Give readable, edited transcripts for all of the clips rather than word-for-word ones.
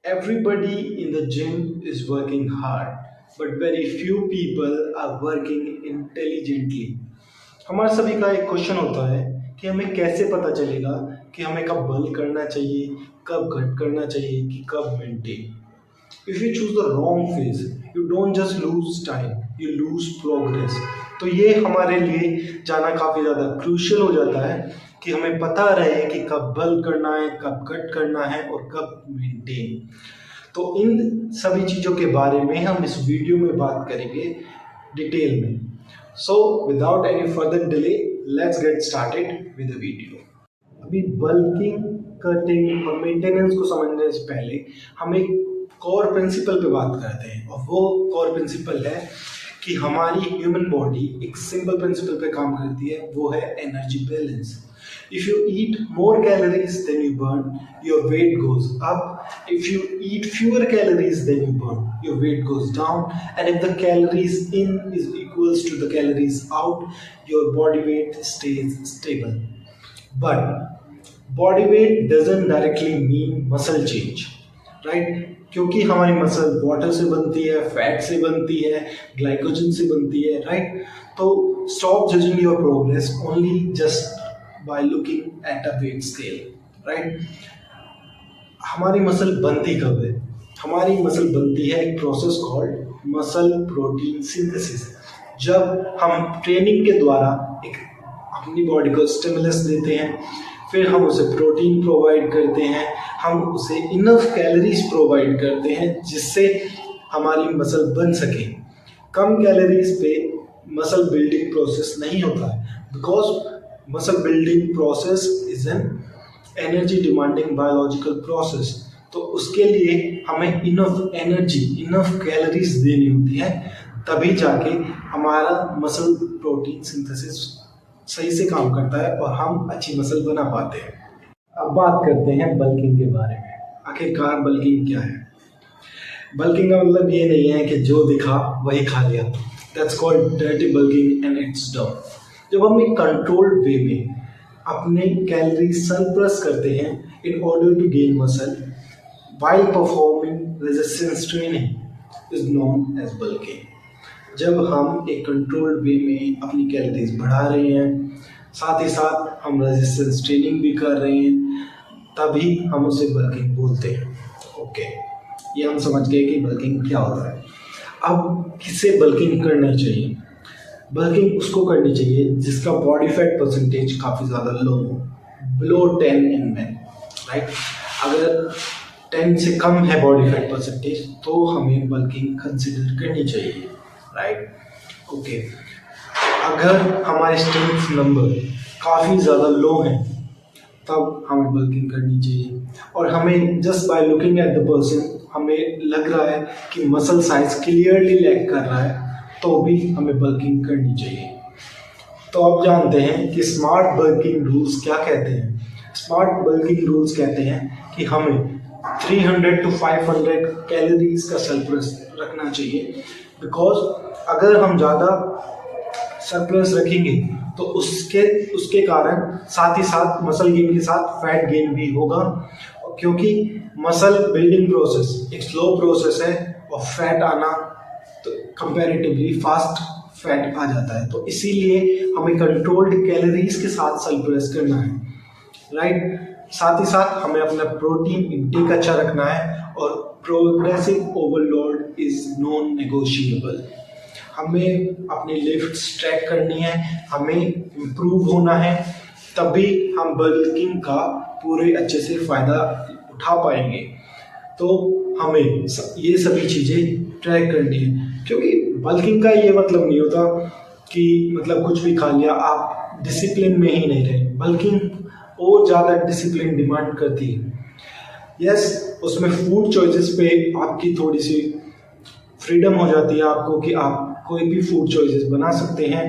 Everybody in the gym is working hard, but very few people are working intelligently. हमारे सभी का एक question होता है कि हमें कैसे पता चलेगा कि हमें कब बल्क करना चाहिए, कब घट करना चाहिए कि कब maintain. If you choose the wrong phase, you don't just lose time, you lose progress. तो ये हमारे लिए जाना काफी ज्यादा क्रूशियल हो जाता है कि हमें पता रहे कि कब बल्क करना है, कब कट करना है और कब मेंटेन। तो इन सभी चीजों के बारे में हम इस वीडियो में बात करेंगे डिटेल में। So without any further delay, let's get started with the video. अभी बल्किंग, कटिंग और मेंटेनेंस को समझने से पहले हम एक कोर प्रिंसिपल पे बात करते हैं, और वो कोर प्रिंसिपल है कि हमारी ह्यूमन बॉडी एक सिंपल प्रिंसिपल पे काम करती है, वो है energy balance. If you eat more calories then you burn, your weight goes up. If you eat fewer calories then you burn, your weight goes down. And if the calories in is equals to the calories out, your body weight stays stable. But body weight doesn't directly mean muscle change, right? क्योंकि हमारी muscle water से बनती है, fat से बनती है, glycogen से बनती है, राइट? तो stop judging your progress only just by looking at a weight scale, right? हमारी मसल बनती कब है? हमारी मसल बनती है एक process called muscle protein synthesis. जब हम ट्रेनिंग के द्वारा एक अपनी बॉडी को स्टिमुलस देते हैं, फिर हम उसे प्रोटीन प्रोवाइड करते हैं, हम उसे इनफ कैलोरीज प्रोवाइड करते हैं जिससे हमारी मसल बन सके। कम कैलोरीज पे मसल बिल्डिंग प्रोसेस नहीं होता है, because muscle building process is an energy demanding biological process. तो उसके लिए हमें इनफ एनर्जी, इनफ कैलोरीज देनी होती है, तभी जाके हमारा मसल प्रोटीन सिंथेसिस सही से काम करता है और हम अच्छी मसल बना पाते हैं। अब बात करते हैं बल्किंग के बारे में। आखिरकार बल्किंग क्या है? बल्किंग का मतलब ये नहीं है कि जो दिखा वही खा लिया। That's called dirty bulking and it's done. जब हम एक कंट्रोल्ड वे में अपने कैलोरी सरप्लस करते हैं in order to gain muscle while performing resistance training is known as bulking। जब हम एक कंट्रोल्ड वे में अपनी कैलोरीज बढ़ा रहे हैं, साथ ही साथ हम रेजिस्टेंस ट्रेनिंग भी कर रहे हैं, तभी हम उसे बल्किंग बोलते हैं। ओके, ये हम समझ गए कि बल्किंग क्या होता है। अब किसे बल्किंग करनी चाहिए? बल्किंग उसको करनी चाहिए जिसका बॉडी फैट परसेंटेज काफ़ी ज़्यादा लो हो, बिलो 10 इन मैन, राइट? अगर 10 से कम है बॉडी फैट परसेंटेज तो हमें बल्किंग कंसिडर करनी चाहिए, राइट? ओके, अगर हमारे स्ट्रेंथ नंबर काफ़ी ज़्यादा लो हैं तब हमें बल्किंग करनी चाहिए, और हमें just by looking at the person हमें लग रहा है कि मसल साइज क्लियरली लैक कर रहा है, तो भी हमें बल्किंग करनी चाहिए। तो अब जानते हैं कि स्मार्ट बल्किंग रूल्स क्या कहते हैं। स्मार्ट बल्किंग रूल्स कहते हैं कि हमें 300 to 500 कैलोरीज का सरप्लस रखना चाहिए, बिकॉज अगर हम ज़्यादा सरप्लस रखेंगे तो उसके कारण साथ ही साथ मसल गेन के साथ फैट गेन भी होगा, क्योंकि मसल बिल्डिंग प्रोसेस एक स्लो प्रोसेस है और फैट आना तो कंपैरेटिवली फास्ट फैट आ जाता है। तो इसीलिए हमें कंट्रोल्ड कैलोरीज के साथ सरप्लस करना है, राइट? साथ ही साथ हमें अपना प्रोटीन इंटेक अच्छा रखना है, और progressive overload is non negotiable. हमें अपनी लिफ्ट्स ट्रैक करनी है, हमें इम्प्रूव होना है, तभी हम बल्किंग का पूरे अच्छे से फ़ायदा उठा पाएंगे। तो हमें ये सभी चीज़ें ट्रैक करनी है, क्योंकि बल्किंग का ये मतलब नहीं होता कि मतलब कुछ भी खा लिया, आप डिसिप्लिन में ही नहीं रहे। बल्किंग और ज़्यादा डिसिप्लिन डिमांड करती है। यस, उसमें फूड चॉइसेस पे आपकी थोड़ी सी फ्रीडम हो जाती है आपको कि आप कोई भी फूड चॉइसेस बना सकते हैं,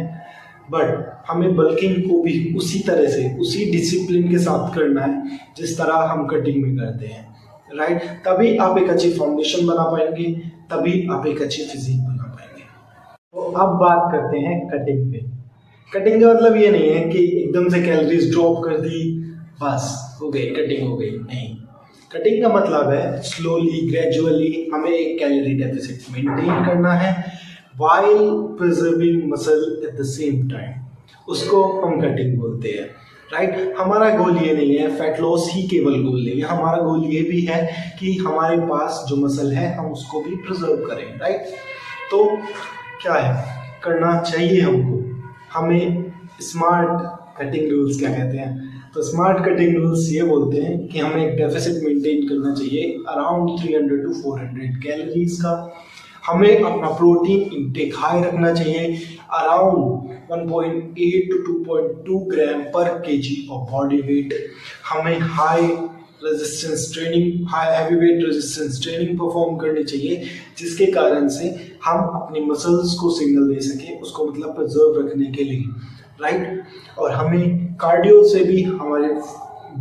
बट हमें बल्किंग को भी उसी तरह से, उसी डिसिप्लिन के साथ करना है जिस तरह हम कटिंग में करते हैं, राइट? तभी आप एक अच्छी फाउंडेशन बना पाएंगे, तभी आप एक अच्छी फिजिक बना पाएंगे। तो अब बात करते हैं कटिंग पे। कटिंग का मतलब ये नहीं है कि एकदम से कैलोरीज ड्रॉप कर दी, बस हो गई कटिंग हो गई, नहीं। कटिंग का मतलब है स्लोली ग्रेजुअली हमें एक कैलोरी डेफिसिट मेंटेन करना है while preserving muscle at the same time, उसको हम कटिंग बोलते हैं, राइट। हमारा गोल ये नहीं है फैट लॉस ही केवल गोल नहीं है, हमारा गोल ये भी है कि हमारे पास जो मसल है हम उसको भी प्रिजर्व करें, राइट। तो क्या है करना चाहिए हमको, हमें स्मार्ट कटिंग रूल्स क्या कहते हैं, तो स्मार्ट कटिंग रूल्स ये बोलते हैं कि हमें एक डेफिसिट मेंटेन करना चाहिए अराउंड 300 to 400 कैलोरीज का। हमें अपना प्रोटीन इंटेक हाई रखना चाहिए अराउंड 1.8 to 2.2 ग्राम पर केजी ऑफ बॉडी वेट। हमें high resistance training, high heavy weight resistance training perform करनी चाहिए, जिसके कारण से हम अपनी मसल्स को सिग्नल दे सकें, उसको मतलब प्रिजर्व रखने के लिए, राइट। और हमें कार्डियो से भी हमारे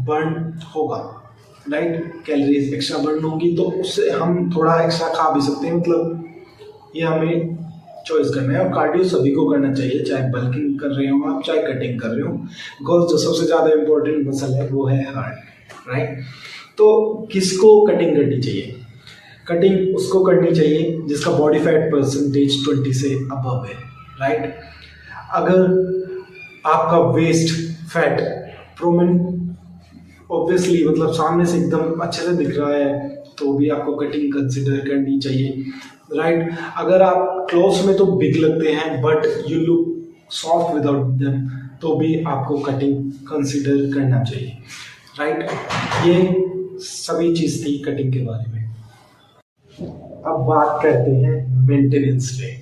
बर्न होगा, राइट, कैलोरीज एक्स्ट्रा बर्न होंगी, तो उससे हम थोड़ा एक्स्ट्रा खा भी सकते हैं, मतलब ये हमें चॉइस करना है। और कार्डियो सभी को करना चाहिए, चाहे बल्किंग कर रहे हो आप, चाहे कटिंग कर रहे हो, बिकॉज जो सबसे ज़्यादा इम्पोर्टेंट मसल है वो है हार्ट, राइट। तो किसको कटिंग करनी चाहिए, कटिंग उसको करनी चाहिए जिसका बॉडी फैट परसेंटेज 20 से अबव है, राइट। अगर आपका वेस्ट फैट प्रोमिनेंट ऑब्वियसली मतलब सामने से एकदम अच्छे से दिख रहा है तो भी आपको कटिंग कंसिडर करनी चाहिए, राइट। अगर आप क्लोथ में तो बिग लगते हैं but you look soft without them, तो भी आपको कटिंग कंसिडर करना चाहिए, राइट। ये सभी चीज़ थी कटिंग के बारे में। अब बात करते हैं मेंटेनेंस पे,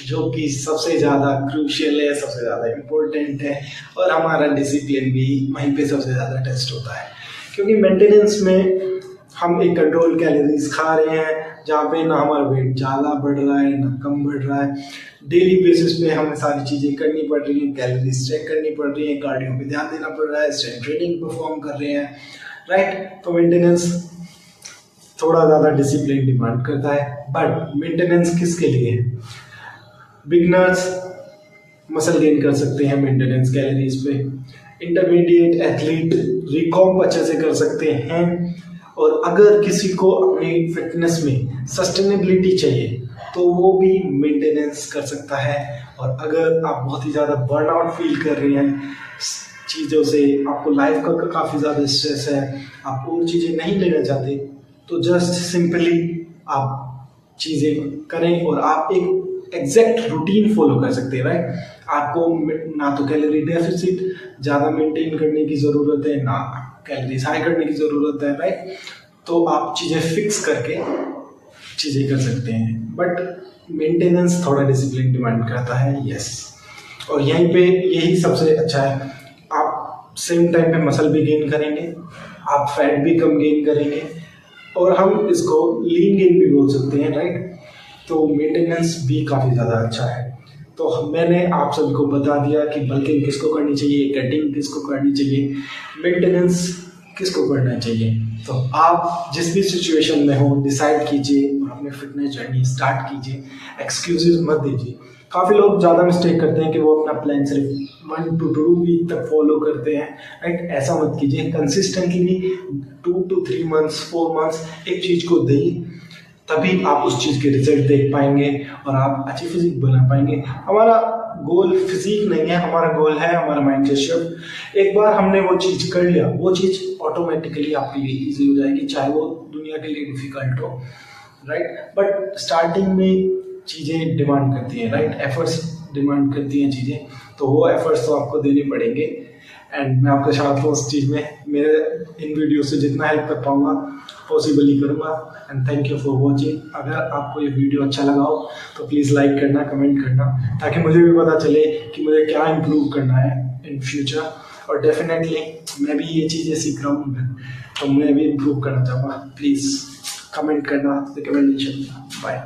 जो कि सबसे ज़्यादा क्रूशियल है, सबसे ज़्यादा इम्पोर्टेंट है, और हमारा डिसिप्लिन भी वहीं पे सबसे ज़्यादा टेस्ट होता है, क्योंकि मेंटेनेंस में हम एक कंट्रोल कैलोरीज खा रहे हैं जहाँ पे ना हमारा वेट ज़्यादा बढ़ रहा है ना कम बढ़ रहा है। डेली बेसिस पे हमें सारी चीज़ें करनी पड़ रही हैं, कैलोरीज चेक करनी पड़ रही है, कार्डियो पे ध्यान देना पड़ रहा है, स्ट्रेंथ ट्रेनिंग परफॉर्म कर रहे हैं, राइट। तो मेंटेनेंस थोड़ा ज़्यादा डिसिप्लिन डिमांड करता है, बट मेंटेनेंस किसके लिए है? बिगनर्स मसल गेन कर सकते हैं मेंटेनेंस कैलोरीज पे, इंटरमीडिएट एथलीट रिकॉम्प अच्छे से कर सकते हैं, और अगर किसी को अपनी फिटनेस में सस्टेनेबिलिटी चाहिए तो वो भी मेंटेनेंस कर सकता है। और अगर आप बहुत ही ज़्यादा बर्नआउट फील कर रहे हैं चीज़ों से, आपको लाइफ का काफ़ी ज़्यादा स्ट्रेस है, आप और चीज़ें नहीं लेना चाहते, तो जस्ट सिंपली आप चीज़ें करें और आप एक एग्जैक्ट रूटीन फॉलो कर सकते हैं, राइट। आपको ना तो कैलोरी डेफिसिट ज़्यादा मेंटेन करने की ज़रूरत है, ना कैलोरीज हाई करने की ज़रूरत है, राइट। तो आप चीज़ें फिक्स करके चीज़ें कर सकते हैं, बट मेंटेनेंस थोड़ा डिसिप्लिन डिमांड करता है, यस। और यहीं पे यही सबसे अच्छा है, आप सेम टाइम पे मसल भी गेन करेंगे, आप फैट भी कम गेन करेंगे, और हम इसको लीन गेन भी बोल सकते हैं, राइट। तो मेंटेनेंस भी काफ़ी ज़्यादा अच्छा है। तो मैंने आप सभी को बता दिया कि बल्किंग किसको करनी चाहिए, कटिंग किसको करनी चाहिए, मेंटेनेंस किसको करना चाहिए। तो आप जिस भी सिचुएशन में हो डिसाइड कीजिए और अपने फिटनेस जर्नी स्टार्ट कीजिए, एक्सक्यूजेस मत दीजिए। काफ़ी लोग ज़्यादा मिस्टेक करते हैं कि वो अपना प्लान सिर्फ 1 to 2 वीक तक फॉलो करते हैं, राइट। ऐसा मत कीजिए, कंसिस्टेंटली 2 to 3 months 4 months एक चीज़ को दिए, तभी आप उस चीज़ के रिजल्ट देख पाएंगे और आप अच्छी फिजिक बना पाएंगे। हमारा गोल फिजिक नहीं है, हमारा गोल है हमारा माइंड शिफ्ट। एक बार हमने वो चीज़ कर लिया, वो चीज़ ऑटोमेटिकली आपके लिए ईजी हो जाएगी, चाहे वो दुनिया के लिए डिफिकल्ट हो, राइट। बट स्टार्टिंग में चीज़ें डिमांड करती हैं, राइट, एफर्ट्स डिमांड करती हैं चीज़ें, तो वो एफर्ट्स तो आपको देने पड़ेंगे। एंड मैं आपके साथ हूँ उस चीज़ में, मेरे इन वीडियो से जितना हेल्प कर पाऊँगा पॉसिबल ही करूँगा। And thank you for watching. अगर आपको ये वीडियो अच्छा लगा हो तो प्लीज़ लाइक करना, कमेंट करना, ताकि मुझे भी पता चले कि मुझे क्या इम्प्रूव करना है इन फ्यूचर। और डेफिनेटली मैं भी ये चीज़ें सीख रहा हूँ, तो मैं भी इम्प्रूव करना चाहूँगा। प्लीज़ कमेंट करना रिकमेंडेशन। बाय।